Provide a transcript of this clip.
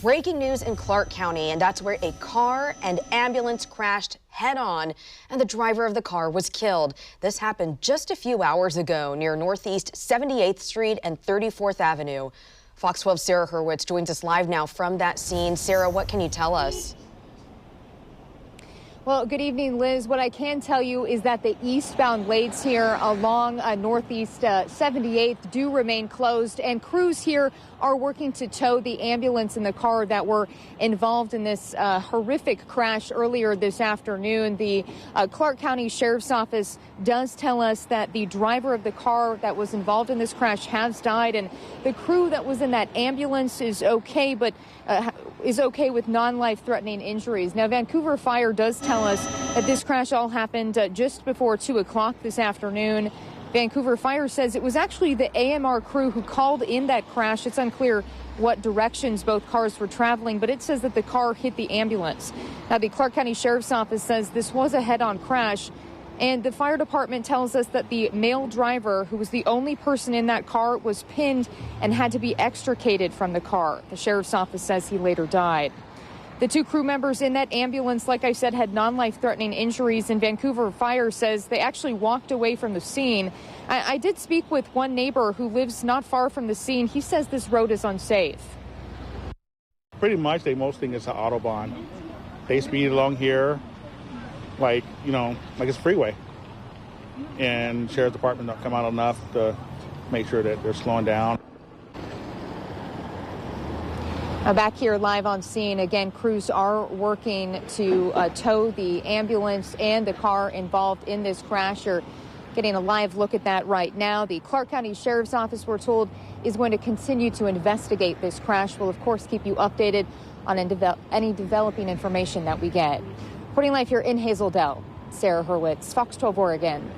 Breaking news in Clark County, and that's where a car and ambulance crashed head-on, and the driver of the car was killed. This happened just a few hours ago near Northeast 78th Street and 34th Avenue. Fox 12's Sarah Hurwitz joins us live now from that scene. Sarah, what can you tell us? Well, good evening, Liz. What I can tell you is that the eastbound lanes here along Northeast 78th do remain closed, and crews here are working to tow the ambulance and the car that were involved in this horrific crash earlier this afternoon. The Clark County Sheriff's Office does tell us that the driver of the car that was involved in this crash has died, and the crew that was in that ambulance is okay, but is okay with non-life-threatening injuries. Now, Vancouver Fire does tell us that this crash all happened just before 2 o'clock this afternoon. Vancouver Fire says it was actually the AMR crew who called in that crash. It's unclear what directions both cars were traveling, but it says that the car hit the ambulance. Now, the Clark County Sheriff's Office says this was a head-on crash, and the fire department tells us that the male driver, who was the only person in that car, was pinned and had to be extricated from the car. The sheriff's office says he later died. The two crew members in that ambulance, like I said, had non-life-threatening injuries, and Vancouver Fire says they actually walked away from the scene. I did speak with one neighbor who lives not far from the scene. He says this road is unsafe. Pretty much, they most think it's an Autobahn. They speed along here like it's a freeway. And Sheriff's Department don't come out enough to make sure that they're slowing down. Back here live on scene, again, crews are working to tow the ambulance and the car involved in this crash. You're getting a live look at that right now. The Clark County Sheriff's Office, we're told, is going to continue to investigate this crash. We'll, of course, keep you updated on any developing information that we get. Reporting live here in Hazel Dell, Sarah Hurwitz, Fox 12 Oregon.